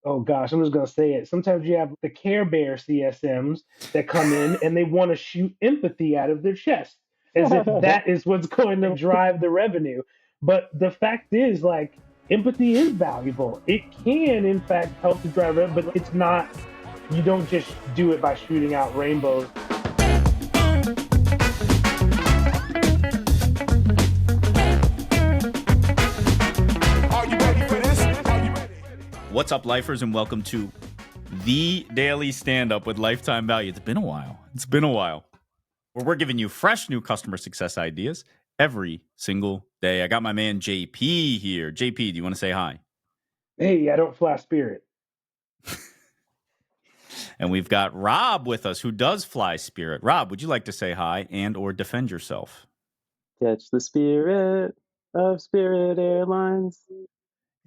oh gosh, I'm just going to say it. Sometimes you have the Care Bear CSMs that come in and they want to shoot empathy out of their chest as if that is what's going to drive the revenue. But the fact is, like, empathy is valuable. It can, in fact, help to drive it, but it's not, you don't just do it by shooting out rainbows. What's up, lifers, and welcome to the Daily Stand-Up with Lifetime Value. It's been a while. Where we're giving you fresh new customer success ideas every single day. I got my man JP here. JP, do you want to say hi? Hey, I don't fly Spirit. And we've got Rob with us, who does fly Spirit. Rob, would you like to say hi and or defend yourself? Catch the spirit of Spirit Airlines.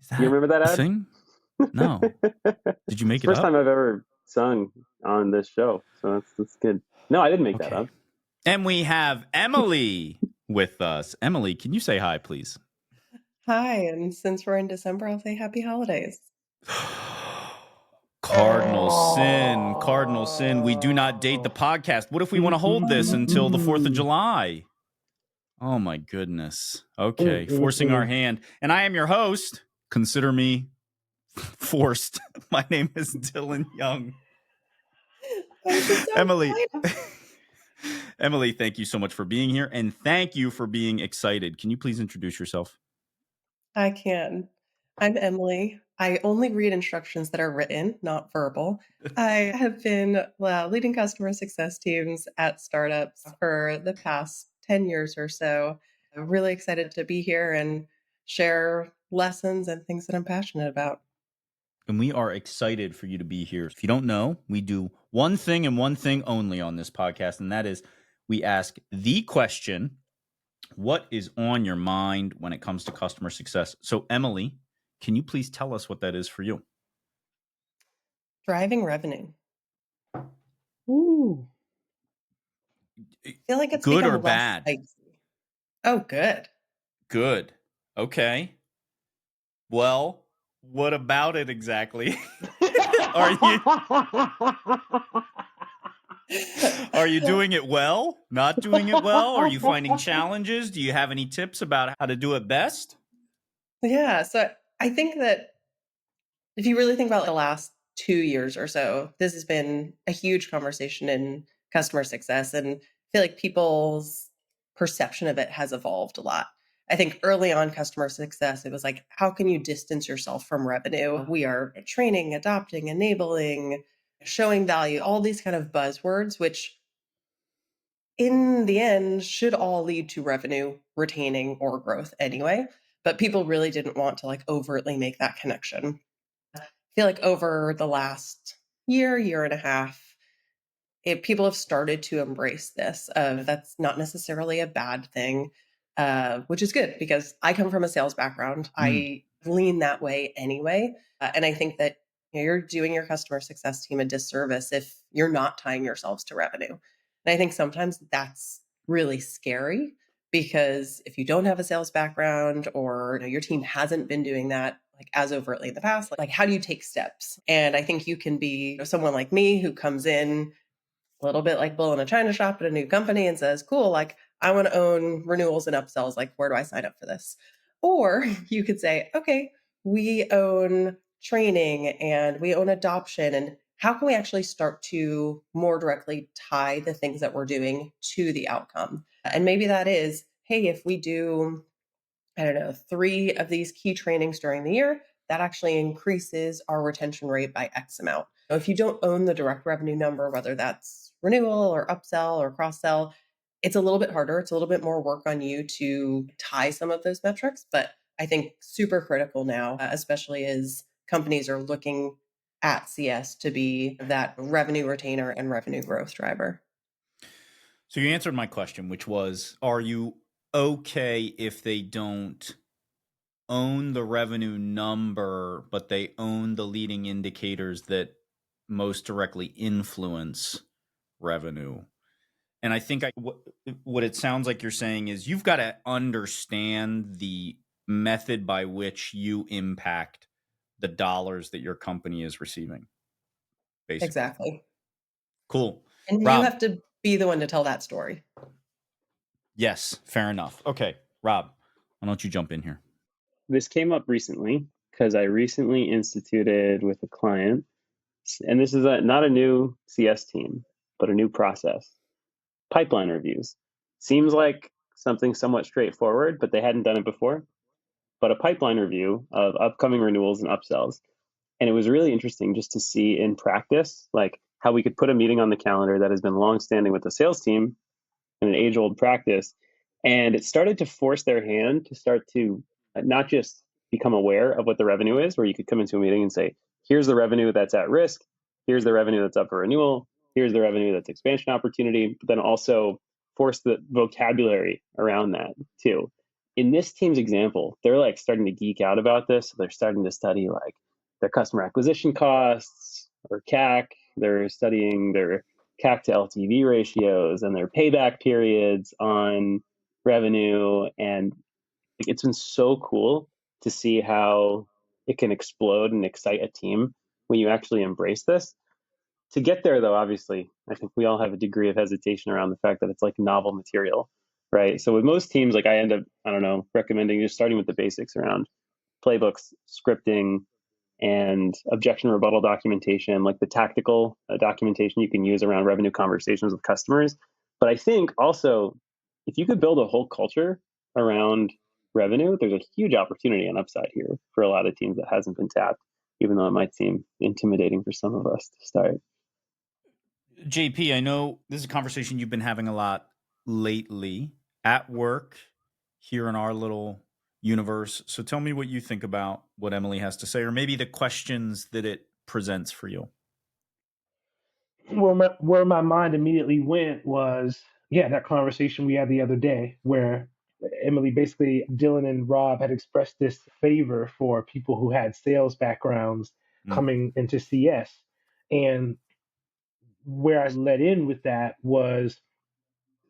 Is that you remember that ad? Thing? No. Did you make it up? First time I've ever sung on this show, so that's good. No, I didn't make that up. And we have Emily with us. Emily, can you say hi, please? Hi, and since we're in December, I'll say happy holidays. Cardinal sin. We do not date the podcast. What if we want to hold this until the 4th of July? Oh, my goodness. Okay, forcing our hand. And I am your host. Consider me forced. My name is Dylan Young. Emily, thank you so much for being here, and thank you for being excited. Can you please introduce yourself? I can. I'm Emily. I only read instructions that are written, not verbal. I have been leading customer success teams at startups for the past 10 years or so. I'm really excited to be here and share lessons and things that I'm passionate about. And we are excited for you to be here. If you don't know, we do one thing and one thing only on this podcast, and that is we ask the question, what is on your mind when it comes to customer success? So, Emily, can you please tell us what that is for you? Driving revenue. Ooh. I feel like it's good become or bad? Spicy. Oh, good. Good. Okay. Well, what about it exactly? Are you doing it well? Not doing it well? Are you finding challenges? Do you have any tips about how to do it best? Yeah, so I think that if you really think about the last 2 years or so, this has been a huge conversation in customer success, and I feel like people's perception of it has evolved a lot. I think early on customer success, it was like, how can you distance yourself from revenue? We are training, adopting, enabling, showing value, all these kind of buzzwords, which in the end should all lead to revenue, retaining, or growth anyway. But people really didn't want to like overtly make that connection. I feel like over the last year and a half, people have started to embrace this. That's not necessarily a bad thing, which is good because I come from a sales background. I lean that way anyway. And I think that you're doing your customer success team a disservice if you're not tying yourselves to revenue. And I think sometimes that's really scary because if you don't have a sales background or your team hasn't been doing that like as overtly in the past, like how do you take steps? And I think you can be someone like me who comes in a little bit like bull in a china shop at a new company and says, cool, like I want to own renewals and upsells. Like, where do I sign up for this? Or you could say, okay, we own training and we own adoption. And how can we actually start to more directly tie the things that we're doing to the outcome? And maybe that is, hey, if we do, 3 of these key trainings during the year, that actually increases our retention rate by X amount. If you don't own the direct revenue number, whether that's renewal or upsell or cross-sell, it's a little bit harder. It's a little bit more work on you to tie some of those metrics. But I think super critical now, especially as companies are looking at CS to be that revenue retainer and revenue growth driver. So you answered my question, which was, are you okay if they don't own the revenue number, but they own the leading indicators that most directly influence revenue? And I think what it sounds like you're saying is you've got to understand the method by which you impact the dollars that your company is receiving. Basically. Exactly. Cool. And Rob. you have to be the one to tell that story. Yes, fair enough. Okay, Rob, why don't you jump in here? This came up recently because I recently instituted with a client, and this is not a new CS team, but a new process. Pipeline reviews. Seems like something somewhat straightforward, but they hadn't done it before. But a pipeline review of upcoming renewals and upsells. And it was really interesting just to see in practice, like how we could put a meeting on the calendar that has been longstanding with the sales team and an age-old practice. And it started to force their hand to start to not just become aware of what the revenue is, where you could come into a meeting and say, here's the revenue that's at risk, here's the revenue that's up for renewal, here's the revenue that's expansion opportunity, but then also force the vocabulary around that too. In this team's example, they're like starting to geek out about this. So they're starting to study like their customer acquisition costs or CAC. They're studying their CAC to LTV ratios and their payback periods on revenue. And it's been so cool to see how it can explode and excite a team when you actually embrace this. To get there, though, obviously, I think we all have a degree of hesitation around the fact that it's like novel material, right? So with most teams, like I end up, I don't know, recommending just starting with the basics around playbooks, scripting, and objection rebuttal documentation, like the tactical documentation you can use around revenue conversations with customers. But I think also, if you could build a whole culture around revenue, there's a huge opportunity and upside here for a lot of teams that hasn't been tapped, even though it might seem intimidating for some of us to start. JP, I know this is a conversation you've been having a lot lately at work here in our little universe. So tell me what you think about what Emily has to say, or maybe the questions that it presents for you. Well, where my mind immediately went was, that conversation we had the other day where Emily, basically, Dylan and Rob had expressed this favor for people who had sales backgrounds coming into CS. And where I led in with that was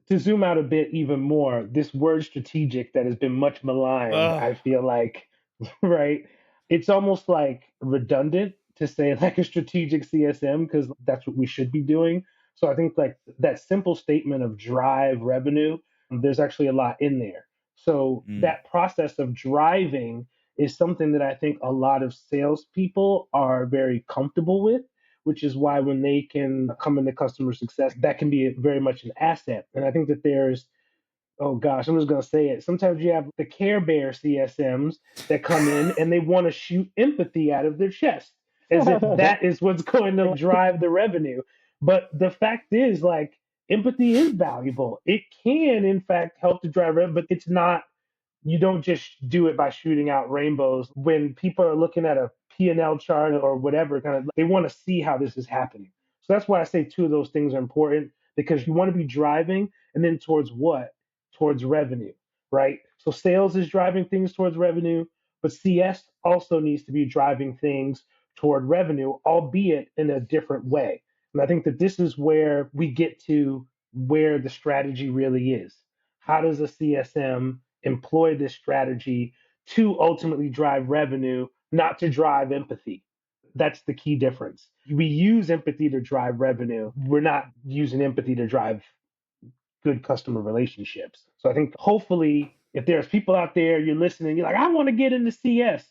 to zoom out a bit even more, this word strategic that has been much maligned, I feel like, right? It's almost like redundant to say like a strategic CSM because that's what we should be doing. So I think like that simple statement of drive revenue, there's actually a lot in there. So that process of driving is something that I think a lot of salespeople are very comfortable with, which is why when they can come into customer success, that can be very much an asset. And I think that there's, oh gosh, I'm just going to say it. Sometimes you have the Care Bear CSMs that come in and they want to shoot empathy out of their chest as if that is what's going to drive the revenue. But the fact is, like, empathy is valuable. It can, in fact, help to drive revenue, but it's not, you don't just do it by shooting out rainbows. When people are looking at a P&L chart or whatever, kind of, they want to see how this is happening. So that's why I say two of those things are important, because you want to be driving, and then towards what? Towards revenue, right? So sales is driving things towards revenue, but CS also needs to be driving things toward revenue, albeit in a different way. And I think that this is where we get to where the strategy really is. How does a CSM employ this strategy to ultimately drive revenue, not to drive empathy? That's the key difference. We use empathy to drive revenue. We're not using empathy to drive good customer relationships. So I think hopefully if there's people out there, you're listening, you're like, I want to get into CS.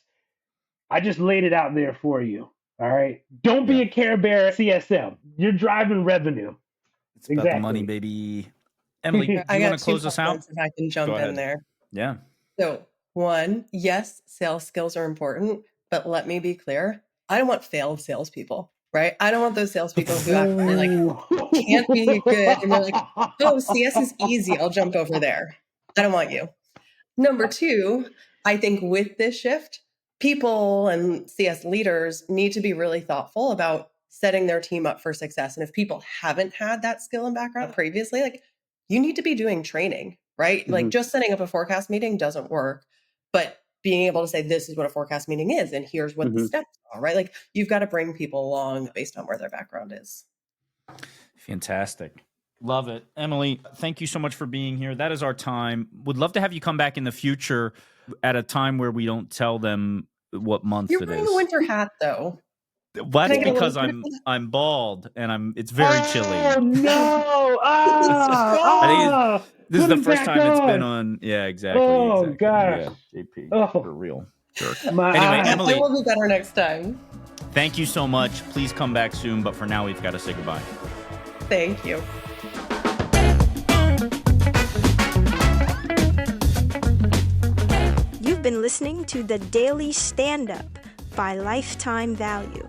I just laid it out there for you. All right. Don't be a Care Bear CSM. You're driving revenue. It's about the money, baby. Emily, do you want to close us out? If I can jump in there. Yeah. So, one, yes, sales skills are important, but let me be clear. I don't want failed salespeople, right? I don't want those salespeople who actually like can't be good and they're like, oh, CS is easy. I'll jump over there. I don't want you. Number two, I think with this shift, people and CS leaders need to be really thoughtful about setting their team up for success. And if people haven't had that skill and background previously, like you need to be doing training, right? Mm-hmm. Like just setting up a forecast meeting doesn't work, but being able to say, this is what a forecast meeting is, and here's what the steps are, right? Like you've got to bring people along based on where their background is. Fantastic. Love it. Emily, thank you so much for being here. That is our time. Would love to have you come back in the future at a time where we don't tell them what month You're it wearing is. the winter hat, though. That's Can I get a because little- I'm bald and it's very chilly. Oh no! This is Put the it first back time it's been on. on. Yeah, exactly. Oh exactly. gosh! Yeah, JP, Oh, for real jerk. my Anyway, eyes. Emily, I will be better next time. thank you so much. Please come back soon. But for now, we've got to say goodbye. Thank you. You've been listening to The Daily Stand-Up by Lifetime Value.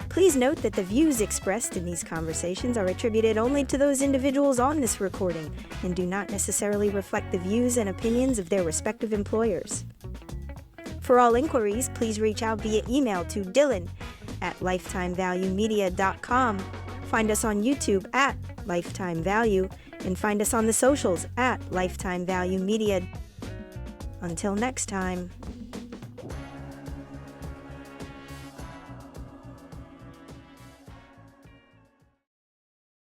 Please note that the views expressed in these conversations are attributed only to those individuals on this recording and do not necessarily reflect the views and opinions of their respective employers. For all inquiries, please reach out via email to dylan@lifetimevaluemedia.com. Find us on YouTube at Lifetime Value and find us on the socials at Lifetime Value Media. Until next time.